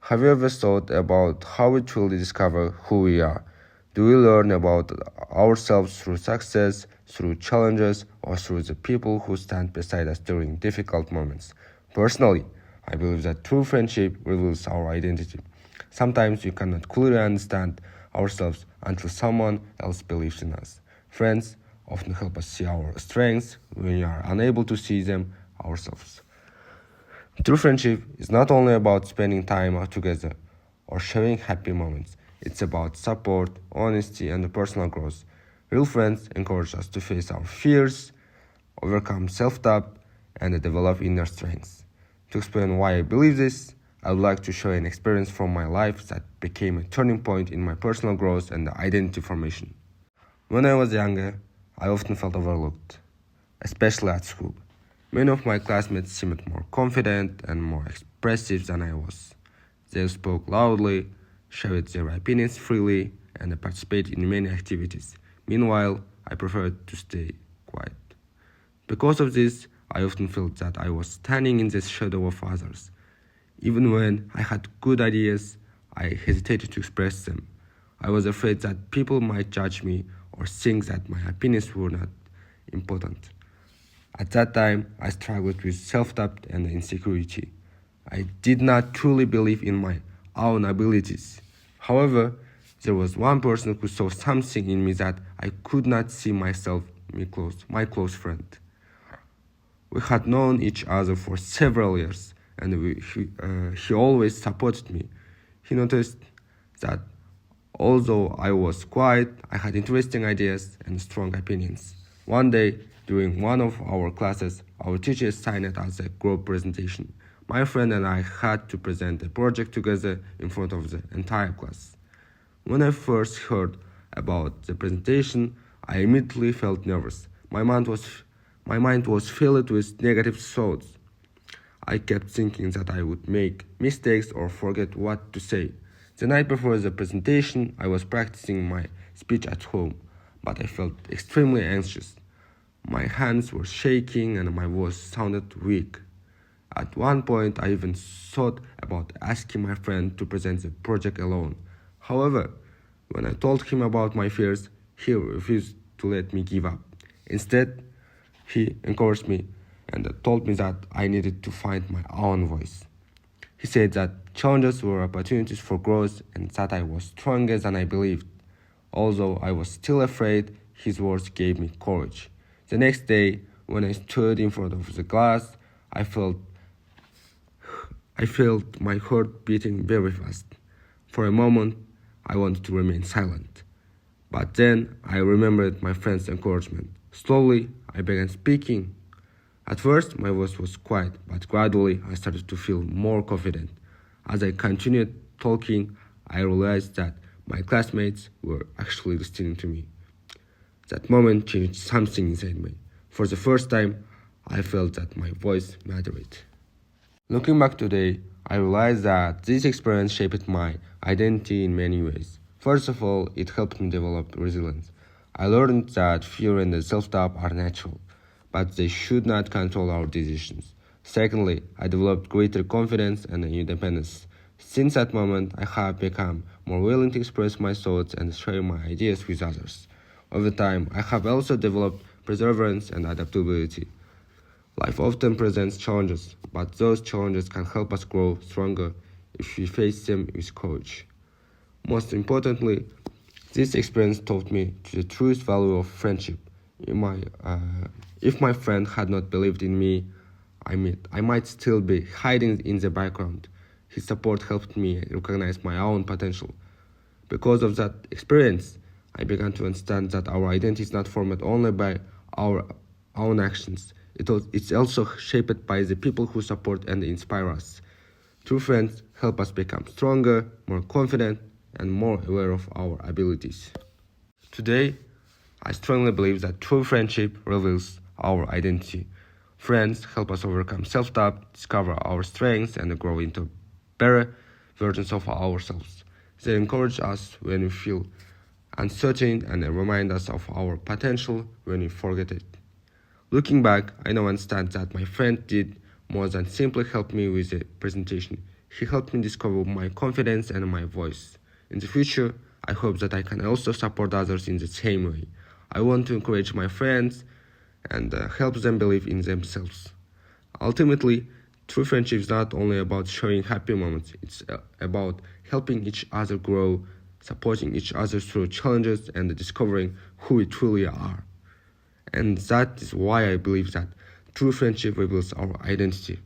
Have you ever thought about how we truly discover who we are? Do we learn about ourselves through success, through challenges, or through the people who stand beside us during difficult moments? Personally, I believe that true friendship reveals our identity. Sometimes we cannot clearly understand ourselves until someone else believes in us. Friends often help us see our strengths when we are unable to see them ourselves. True friendship is not only about spending time out together or sharing happy moments. It's about support, honesty, and personal growth. Real friends encourage us to face our fears, overcome self-doubt, and develop inner strength. To explain why I believe this, I would like to share an experience from my life that became a turning point in my personal growth and identity formation. When I was younger, I often felt overlooked, especially at school. Many of my classmates seemed more confident and more expressive than I was. They spoke loudly, shared their opinions freely, and participated in many activities. Meanwhile, I preferred to stay quiet. Because of this, I often felt that I was standing in the shadow of others. Even when I had good ideas, I hesitated to express them. I was afraid that people might judge me or think that my opinions were not important. At that time, I struggled with self-doubt and insecurity. I did not truly believe in my own abilities. However, there was one person who saw something in me that I could not see myself, my close friend. We had known each other for several years, and he always supported me. He noticed that although I was quiet, I had interesting ideas and strong opinions. One day, during one of our classes, our teacher assigned us a group presentation. My friend and I had to present a project together in front of the entire class. When I first heard about the presentation, I immediately felt nervous. My mind was filled with negative thoughts. I kept thinking that I would make mistakes or forget what to say. The night before the presentation, I was practicing my speech at home, but I felt extremely anxious. My hands were shaking and my voice sounded weak. At one point, I even thought about asking my friend to present the project alone. However, when I told him about my fears, he refused to let me give up. Instead, he encouraged me and told me that I needed to find my own voice. He said that challenges were opportunities for growth and that I was stronger than I believed. Although I was still afraid, his words gave me courage. The next day, when I stood in front of the class, I felt my heart beating very fast. For a moment, I wanted to remain silent. But then I remembered my friend's encouragement. Slowly, I began speaking. At first, my voice was quiet, but gradually I started to feel more confident. As I continued talking, I realized that my classmates were actually listening to me. That moment changed something inside me. For the first time, I felt that my voice mattered. Looking back today, I realized that this experience shaped my identity in many ways. First of all, it helped me develop resilience. I learned that fear and self-doubt are natural, but they should not control our decisions. Secondly, I developed greater confidence and independence. Since that moment, I have become more willing to express my thoughts and share my ideas with others. Over time, I have also developed perseverance and adaptability. Life often presents challenges, but those challenges can help us grow stronger if we face them with courage. Most importantly, this experience taught me the truest value of friendship. If my friend had not believed in me, I might still be hiding in the background. His support helped me recognize my own potential. Because of that experience, I began to understand that our identity is not formed only by our own actions. It's also shaped by the people who support and inspire us. True friends help us become stronger, more confident, and more aware of our abilities. Today, I strongly believe that true friendship reveals our identity. Friends help us overcome self-doubt, discover our strengths, and grow into better versions of ourselves. They encourage us when we feel uncertain and remind us of our potential when we forget it. Looking back, I now understand that my friend did more than simply help me with the presentation. He helped me discover my confidence and my voice. In the future, I hope that I can also support others in the same way. I want to encourage my friends and help them believe in themselves. Ultimately, true friendship is not only about sharing happy moments, it's about helping each other grow, supporting each other through challenges, and discovering who we truly are. And that is why I believe that true friendship reveals our identity.